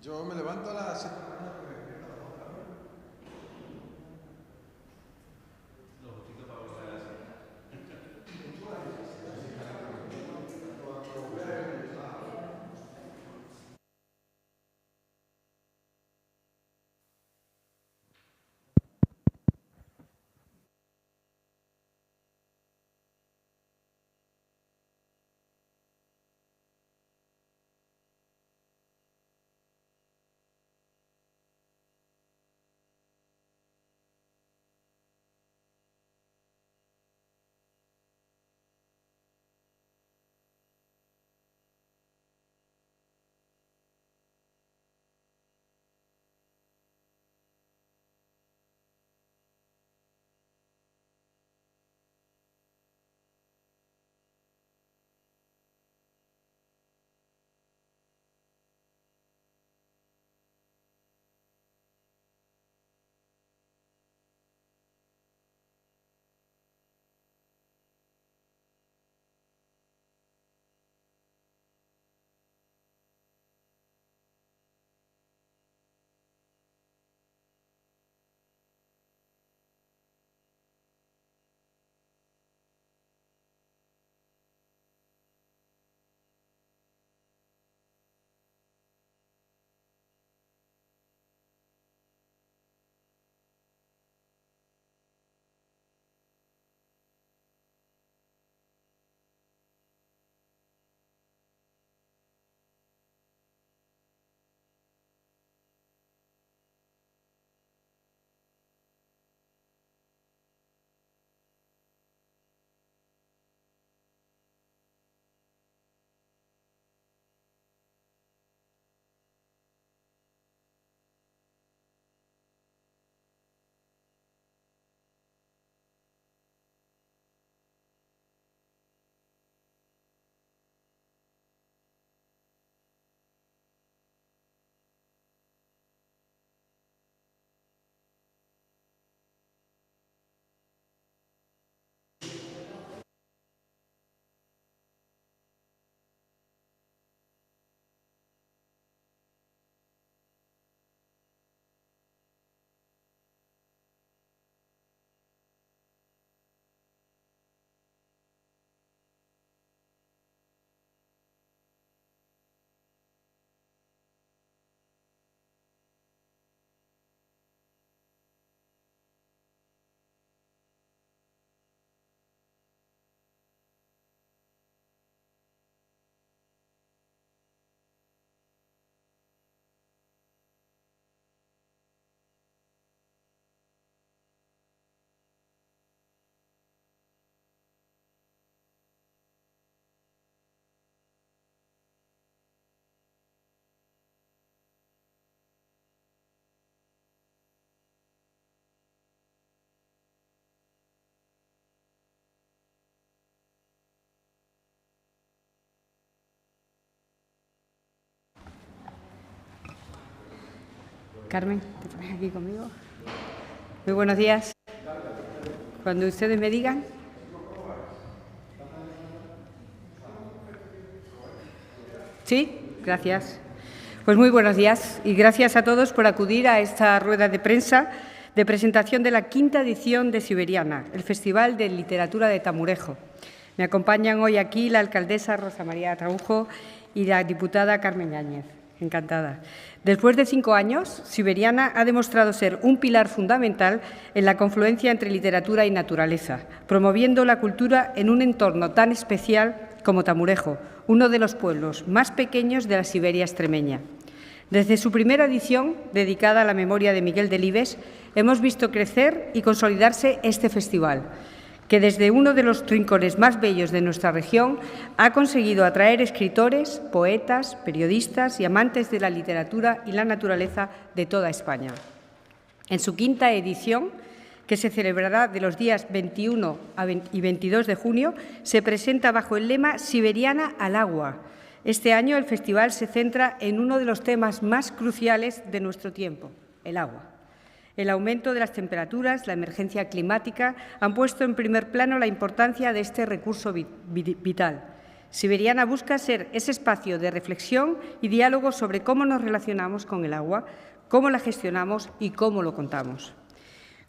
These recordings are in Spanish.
Yo me levanto a las 7. Carmen, te pones aquí conmigo. Muy buenos días. Cuando ustedes me digan. ¿Sí? Gracias. Pues muy buenos días y gracias a todos por acudir a esta rueda de prensa de presentación de la 5ª edición de Siberiana, el Festival de Literatura de Tamurejo. Me acompañan hoy aquí la alcaldesa Rosa María Araujo y la diputada Carmen Yáñez. Encantada. Después de 5 años, Siberiana ha demostrado ser un pilar fundamental en la confluencia entre literatura y naturaleza, promoviendo la cultura en un entorno tan especial como Tamurejo, uno de los pueblos más pequeños de la Siberia extremeña. Desde su primera edición, dedicada a la memoria de Miguel Delibes, hemos visto crecer y consolidarse este festival, que desde uno de los rincones más bellos de nuestra región ha conseguido atraer escritores, poetas, periodistas y amantes de la literatura y la naturaleza de toda España. En su 5ª edición, que se celebrará de los días 21 y 22 de junio, se presenta bajo el lema Siberiana al agua. Este año el festival se centra en uno de los temas más cruciales de nuestro tiempo, el agua. El aumento de las temperaturas, la emergencia climática han puesto en primer plano la importancia de este recurso vital. Siberiana busca ser ese espacio de reflexión y diálogo sobre cómo nos relacionamos con el agua, cómo la gestionamos y cómo lo contamos.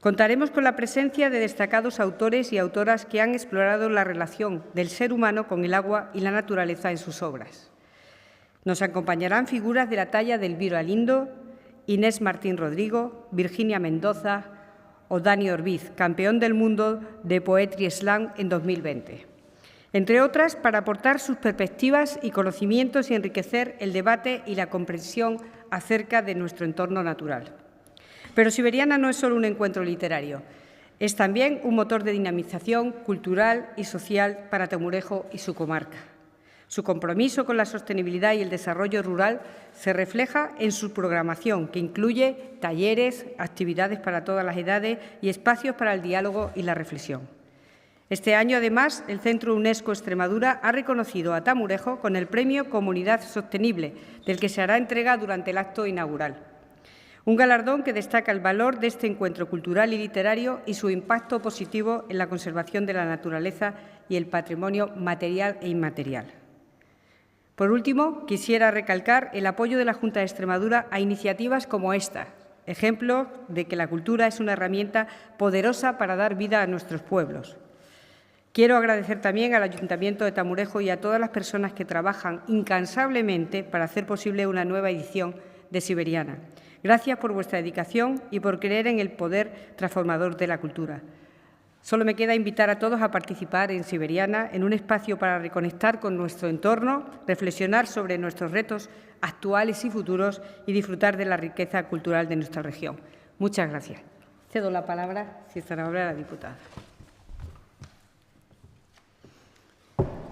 Contaremos con la presencia de destacados autores y autoras que han explorado la relación del ser humano con el agua y la naturaleza en sus obras. Nos acompañarán figuras de la talla de Elvira Lindo, Inés Martín Rodrigo, Virginia Mendoza o Dani Orbiz, campeón del mundo de Poetry Slam en 2020. Entre otras, para aportar sus perspectivas y conocimientos y enriquecer el debate y la comprensión acerca de nuestro entorno natural. Pero Siberiana no es solo un encuentro literario, es también un motor de dinamización cultural y social para Tamurejo y su comarca. Su compromiso con la sostenibilidad y el desarrollo rural se refleja en su programación, que incluye talleres, actividades para todas las edades y espacios para el diálogo y la reflexión. Este año, además, el Centro UNESCO Extremadura ha reconocido a Tamurejo con el Premio Comunidad Sostenible, del que se hará entrega durante el acto inaugural. Un galardón que destaca el valor de este encuentro cultural y literario y su impacto positivo en la conservación de la naturaleza y el patrimonio material e inmaterial. Por último, quisiera recalcar el apoyo de la Junta de Extremadura a iniciativas como esta, ejemplo de que la cultura es una herramienta poderosa para dar vida a nuestros pueblos. Quiero agradecer también al Ayuntamiento de Tamurejo y a todas las personas que trabajan incansablemente para hacer posible una nueva edición de Siberiana. Gracias por vuestra dedicación y por creer en el poder transformador de la cultura. Solo me queda invitar a todos a participar en Siberiana, en un espacio para reconectar con nuestro entorno, reflexionar sobre nuestros retos actuales y futuros y disfrutar de la riqueza cultural de nuestra región. Muchas gracias. Cedo la palabra, si es tan amable, a la diputada.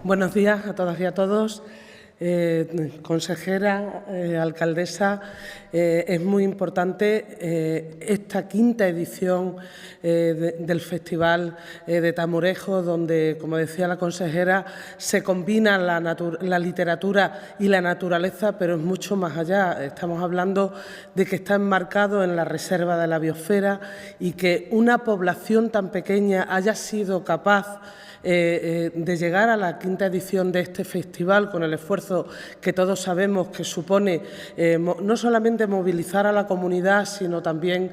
Buenos días a todas y a todos. Consejera, alcaldesa, es muy importante esta quinta edición del Festival de Tamurejo, donde, como decía la consejera, se combina la literatura y la naturaleza, pero es mucho más allá. Estamos hablando de que está enmarcado en la Reserva de la Biosfera y que una población tan pequeña haya sido capaz de llegar a la quinta edición de este festival con el esfuerzo que todos sabemos que supone no solamente movilizar a la comunidad, sino también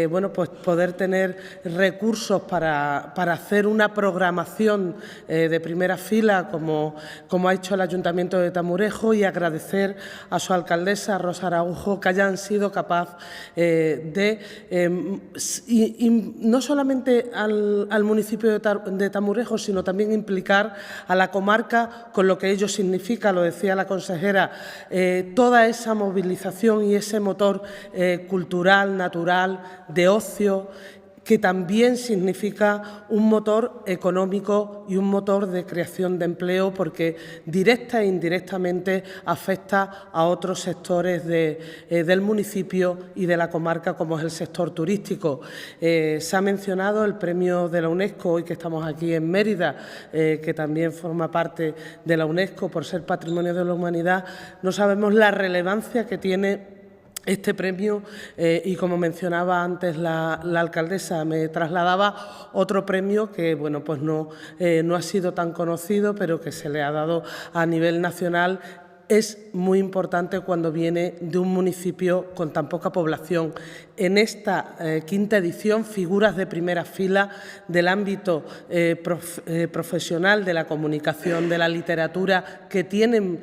bueno, pues poder tener recursos para hacer una programación de primera fila como ha hecho el Ayuntamiento de Tamurejo, y agradecer a su alcaldesa, Rosa Araujo, que hayan sido capaz de no solamente al municipio de Tamurejo, sino también implicar a la comarca con lo que ello significa, lo decía la consejera, toda esa movilización y ese motor cultural, natural, de ocio, que también significa un motor económico y un motor de creación de empleo, porque directa e indirectamente afecta a otros sectores del municipio y de la comarca, como es el sector turístico. Se ha mencionado el premio de la UNESCO, hoy que estamos aquí en Mérida, que también forma parte de la UNESCO por ser Patrimonio de la Humanidad. No sabemos la relevancia que tiene este premio y, como mencionaba antes la alcaldesa, me trasladaba otro premio que bueno, pues no ha sido tan conocido, pero que se le ha dado a nivel nacional. Es muy importante cuando viene de un municipio con tan poca población. En esta quinta edición, figuras de primera fila del ámbito profesional de la comunicación, de la literatura, que tienen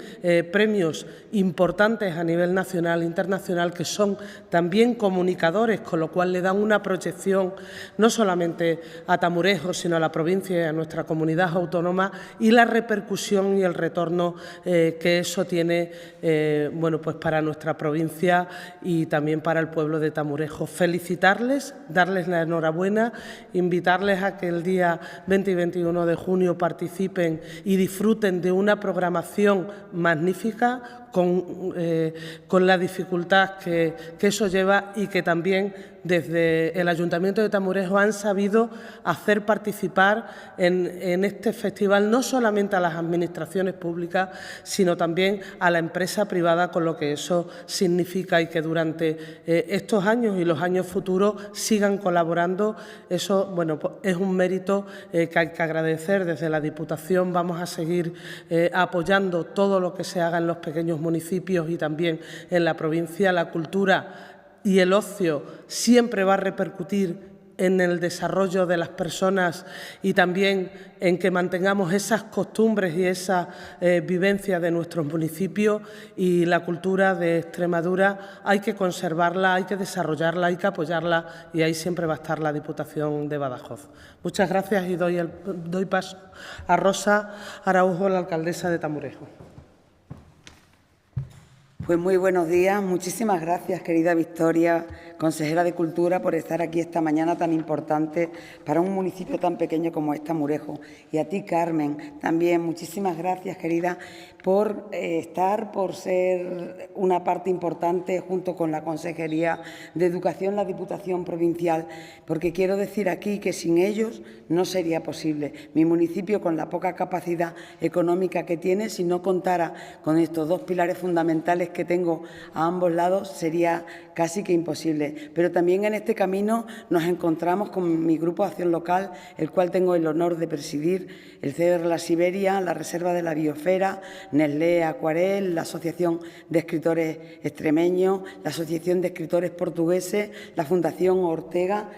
premios importantes a nivel nacional e internacional, que son también comunicadores, con lo cual le dan una proyección no solamente a Tamurejo, sino a la provincia y a nuestra comunidad autónoma, y la repercusión y el retorno que eso tiene bueno, pues para nuestra provincia y también para el pueblo de Tamurejo. Felicitarles, darles la enhorabuena, invitarles a que el día 20 y 21 de junio participen y disfruten de una programación magnífica, con la dificultad que eso lleva y que también desde el Ayuntamiento de Tamurejo han sabido hacer participar en este festival no solamente a las administraciones públicas, sino también a la empresa privada, con lo que eso significa, y que durante estos años y los años futuros sigan colaborando. Eso, bueno, pues es un mérito que hay que agradecer. Desde la Diputación vamos a seguir apoyando todo lo que se haga en los pequeños municipios y también en la provincia. La cultura y el ocio siempre va a repercutir en el desarrollo de las personas y también en que mantengamos esas costumbres y esa vivencia de nuestros municipios, y la cultura de Extremadura hay que conservarla, hay que desarrollarla, hay que apoyarla, y ahí siempre va a estar la Diputación de Badajoz. Muchas gracias y doy paso a Rosa Araujo, la alcaldesa de Tamurejo. Pues muy buenos días. Muchísimas gracias, querida Victoria, consejera de Cultura, por estar aquí esta mañana tan importante para un municipio tan pequeño como es Tamurejo. Y a ti, Carmen, también muchísimas gracias, querida, por por ser una parte importante junto con la Consejería de Educación, la Diputación Provincial, porque quiero decir aquí que sin ellos no sería posible. Mi municipio, con la poca capacidad económica que tiene, si no contara con estos dos pilares fundamentales que tengo a ambos lados, sería casi que imposible. Pero también en este camino nos encontramos con mi grupo de acción local, el cual tengo el honor de presidir, el CDR La Siberia, la Reserva de la Biosfera, Nestlé Acuarel, la Asociación de Escritores Extremeños, la Asociación de Escritores Portugueses, la Fundación Ortega.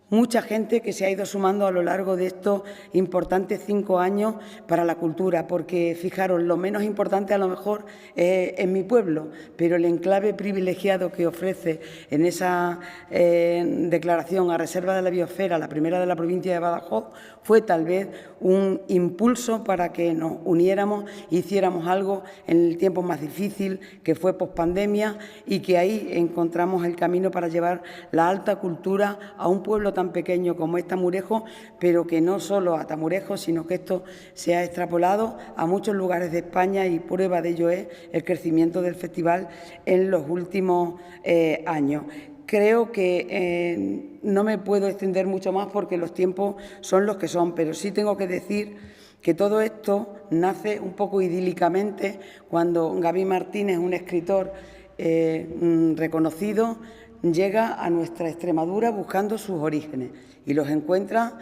Mucha gente que se ha ido sumando a lo largo de estos importantes 5 años para la cultura, porque, fijaros, lo menos importante a lo mejor es mi pueblo, pero el enclave privilegiado que ofrece en esa declaración a Reserva de la Biosfera, la primera de la provincia de Badajoz, fue tal vez un impulso para que nos uniéramos e hiciéramos algo en el tiempo más difícil, que fue pospandemia, y que ahí encontramos el camino para llevar la alta cultura a un pueblo tan pequeño como es Tamurejo, pero que no solo a Tamurejo, sino que esto se ha extrapolado a muchos lugares de España, y prueba de ello es el crecimiento del festival en los últimos años. Creo que no me puedo extender mucho más porque los tiempos son los que son, pero sí tengo que decir que todo esto nace un poco idílicamente cuando Gaby Martínez, un escritor reconocido, llega a nuestra Extremadura buscando sus orígenes y los encuentra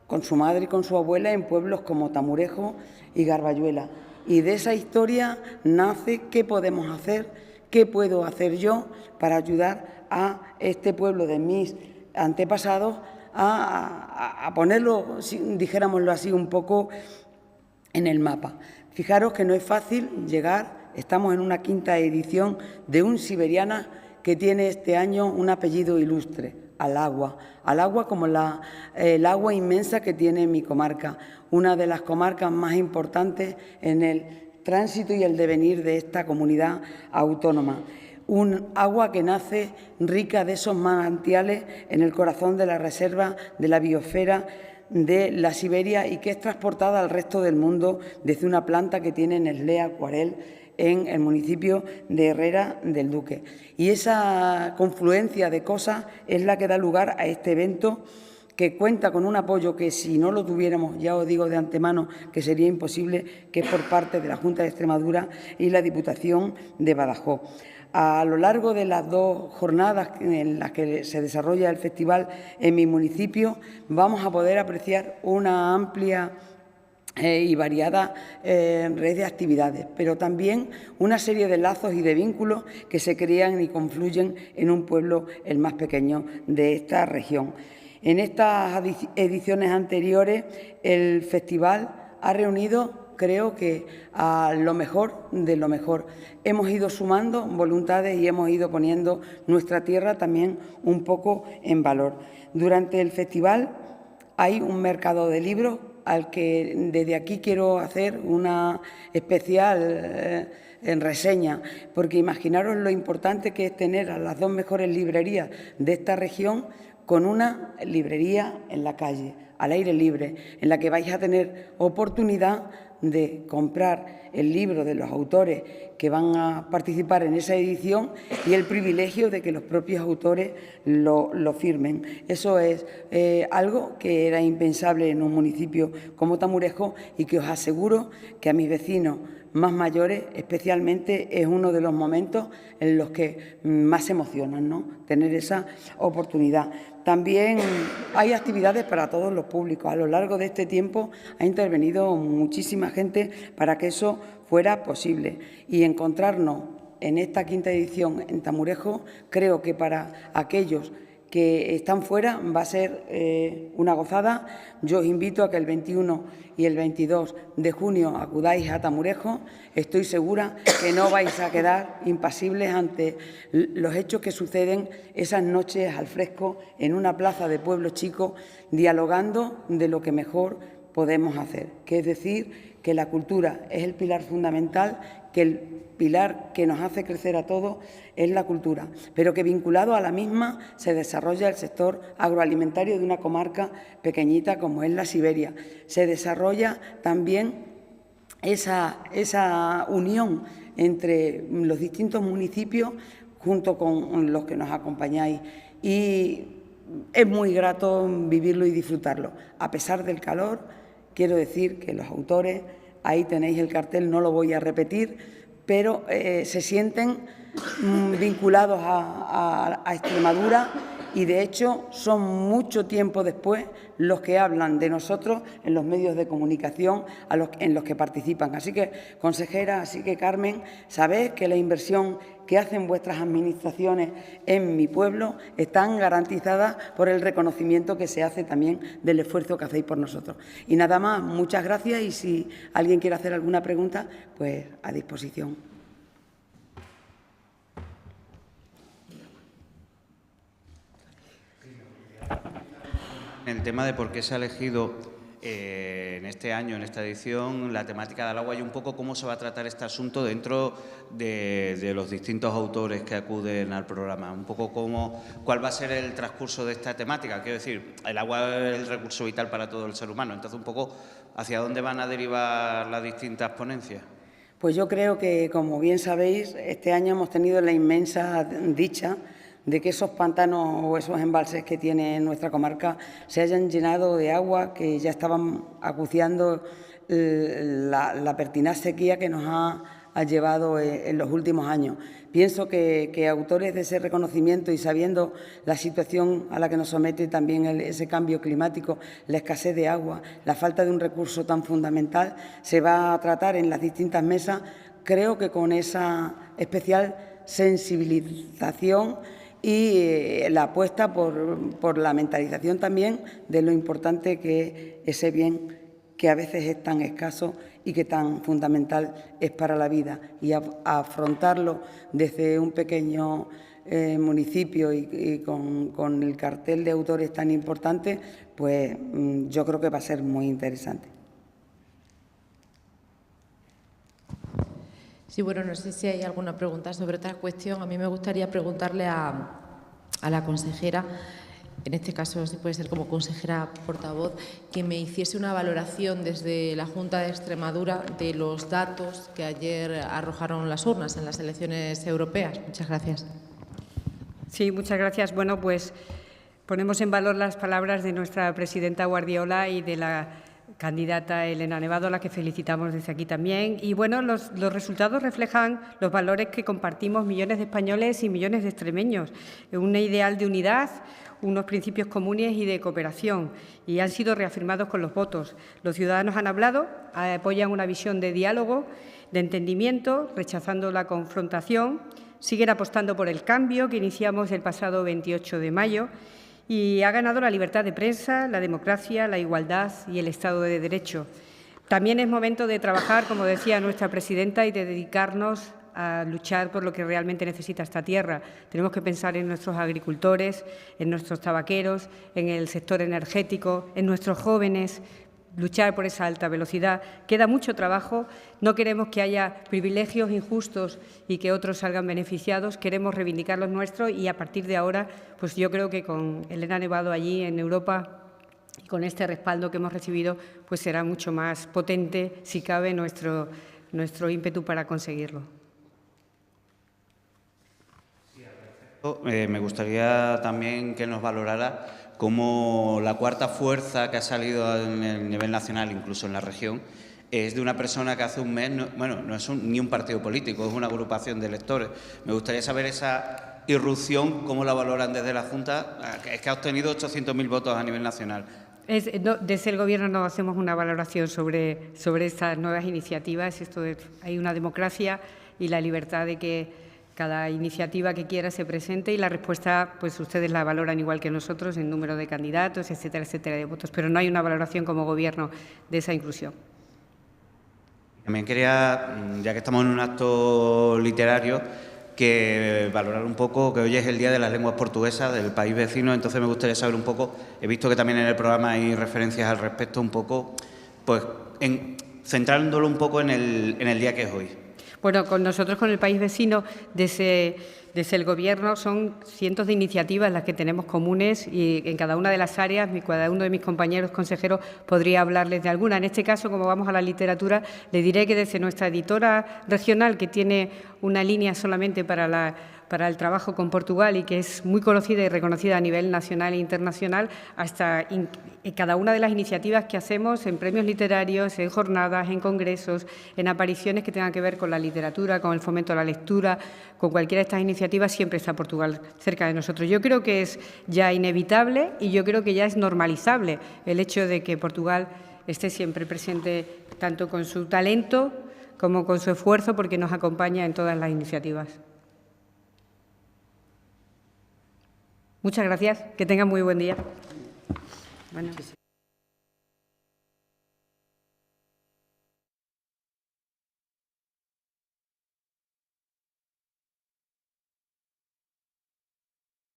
con su madre y con su abuela en pueblos como Tamurejo y Garbayuela. Y de esa historia nace qué podemos hacer, qué puedo hacer yo para ayudar a este pueblo de mis antepasados a ponerlo, dijéramoslo así, un poco en el mapa. Fijaros que no es fácil llegar, estamos en una 5ª edición de un Siberiana que tiene este año un apellido ilustre, al agua como el agua inmensa que tiene mi comarca, una de las comarcas más importantes en el tránsito y el devenir de esta comunidad autónoma. Un agua que nace rica de esos manantiales en el corazón de la Reserva de la Biosfera de la Siberia y que es transportada al resto del mundo desde una planta que tiene Nestlé Acuarel en el municipio de Herrera del Duque. Y esa confluencia de cosas es la que da lugar a este evento, que cuenta con un apoyo que, si no lo tuviéramos, ya os digo de antemano que sería imposible, que es por parte de la Junta de Extremadura y la Diputación de Badajoz. A lo largo de las 2 jornadas en las que se desarrolla el festival en mi municipio, vamos a poder apreciar una amplia y variada red de actividades, pero también una serie de lazos y de vínculos que se crean y confluyen en un pueblo el más pequeño de esta región. En estas ediciones anteriores, el festival ha reunido, creo que, a lo mejor de lo mejor. Hemos ido sumando voluntades y hemos ido poniendo nuestra tierra también un poco en valor. Durante el festival hay un mercado de libros al que desde aquí quiero hacer una especial reseña, porque imaginaros lo importante que es tener a las 2 mejores librerías de esta región con una librería en la calle, al aire libre, en la que vais a tener oportunidad de comprar el libro de los autores que van a participar en esa edición y el privilegio de que los propios autores lo firmen. Eso es algo que era impensable en un municipio como Tamurejo y que os aseguro que a mis vecinos más mayores especialmente es uno de los momentos en los que más se emocionan, ¿no?, tener esa oportunidad. También hay actividades para todos los públicos. A lo largo de este tiempo ha intervenido muchísima gente para que eso fuera posible. Y encontrarnos en esta quinta edición en Tamurejo, creo que para aquellos que están fuera va a ser una gozada. Yo os invito a que el 21 y el 22 de junio acudáis a Tamurejo. Estoy segura que no vais a quedar impasibles ante los hechos que suceden esas noches al fresco en una plaza de pueblo chico, dialogando de lo que mejor podemos hacer, que es decir, que la cultura es el pilar fundamental, que el pilar que nos hace crecer a todos es la cultura, pero que vinculado a la misma se desarrolla el sector agroalimentario de una comarca pequeñita como es la Siberia. Se desarrolla también esa unión entre los distintos municipios junto con los que nos acompañáis. Y es muy grato vivirlo y disfrutarlo. A pesar del calor, quiero decir que los autores, ahí tenéis el cartel, no lo voy a repetir, pero se sienten vinculados a Extremadura y, de hecho, son mucho tiempo después los que hablan de nosotros en los medios de comunicación en los que participan. Así que, consejera, así que, Carmen, sabéis que la inversión que hacen vuestras administraciones en mi pueblo están garantizadas por el reconocimiento que se hace también del esfuerzo que hacéis por nosotros. Y nada más, muchas gracias y si alguien quiere hacer alguna pregunta, pues a disposición. El tema de por qué se ha elegido en este año, en esta edición, la temática del agua y un poco cómo se va a tratar este asunto dentro de los distintos autores que acuden al programa. Un poco cuál va a ser el transcurso de esta temática. Quiero decir, el agua es el recurso vital para todo el ser humano. Entonces, un poco, ¿hacia dónde van a derivar las distintas ponencias? Pues yo creo que, como bien sabéis, este año hemos tenido la inmensa dicha de que esos pantanos o esos embalses que tiene nuestra comarca se hayan llenado de agua, que ya estaban acuciando la pertinaz sequía que nos ha llevado en los últimos años. Pienso que autores de ese reconocimiento y sabiendo la situación a la que nos somete también ese cambio climático, la escasez de agua, la falta de un recurso tan fundamental, se va a tratar en las distintas mesas, creo que con esa especial sensibilización y la apuesta por la mentalización también de lo importante que es ese bien que a veces es tan escaso y que tan fundamental es para la vida. Y afrontarlo desde un pequeño municipio y con el cartel de autores tan importante, pues yo creo que va a ser muy interesante. Sí, bueno, no sé si hay alguna pregunta sobre esta cuestión. A mí me gustaría preguntarle a la consejera, en este caso si puede ser como consejera portavoz, que me hiciese una valoración desde la Junta de Extremadura de los datos que ayer arrojaron las urnas en las elecciones europeas. Muchas gracias. Sí, muchas gracias. Bueno, pues ponemos en valor las palabras de nuestra presidenta Guardiola y de la candidata Elena Nevado, a la que felicitamos desde aquí también. Y bueno, los resultados reflejan los valores que compartimos millones de españoles y millones de extremeños. Un ideal de unidad, unos principios comunes y de cooperación, y han sido reafirmados con los votos. Los ciudadanos han hablado, apoyan una visión de diálogo, de entendimiento, rechazando la confrontación, siguen apostando por el cambio que iniciamos el pasado 28 de mayo, y ha ganado la libertad de prensa, la democracia, la igualdad y el Estado de Derecho. También es momento de trabajar, como decía nuestra presidenta, y de dedicarnos a luchar por lo que realmente necesita esta tierra. Tenemos que pensar en nuestros agricultores, en nuestros tabaqueros, en el sector energético, en nuestros jóvenes, luchar por esa alta velocidad. Queda mucho trabajo, no queremos que haya privilegios injustos y que otros salgan beneficiados, queremos reivindicar los nuestros y a partir de ahora, pues yo creo que con Elena Nevado allí en Europa con este respaldo que hemos recibido, pues será mucho más potente, si cabe, nuestro ímpetu para conseguirlo. Me gustaría también que nos valorara cómo la cuarta fuerza que ha salido en el nivel nacional, incluso en la región, es de una persona que hace un mes, no es ni un partido político, es una agrupación de electores. Me gustaría saber esa irrupción, cómo la valoran desde la Junta, es que ha obtenido 800.000 votos a nivel nacional. Desde el Gobierno no hacemos una valoración sobre estas nuevas iniciativas. Hay una democracia y la libertad de que cada iniciativa que quiera se presente y la respuesta, pues ustedes la valoran igual que nosotros en número de candidatos, etcétera, etcétera, de votos, pero no hay una valoración como Gobierno de esa inclusión. También quería, ya que estamos en un acto literario, que valorar un poco, que hoy es el Día de las Lenguas Portuguesas del país vecino, entonces me gustaría saber un poco, he visto que también en el programa hay referencias al respecto, un poco, pues centrándolo un poco en el día que es hoy. Bueno, con nosotros, con el país vecino, desde el Gobierno son cientos de iniciativas las que tenemos comunes y en cada una de las áreas, cada uno de mis compañeros consejeros podría hablarles de alguna. En este caso, como vamos a la literatura, le diré que desde nuestra editora regional, que tiene una línea solamente para el trabajo con Portugal y que es muy conocida y reconocida a nivel nacional e internacional, hasta cada una de las iniciativas que hacemos en premios literarios, en jornadas, en congresos, en apariciones que tengan que ver con la literatura, con el fomento de la lectura, con cualquiera de estas iniciativas, siempre está Portugal cerca de nosotros. Yo creo que es ya inevitable y yo creo que ya es normalizable el hecho de que Portugal esté siempre presente tanto con su talento como con su esfuerzo, porque nos acompaña en todas las iniciativas. Muchas gracias. Que tengan muy buen día. Bueno.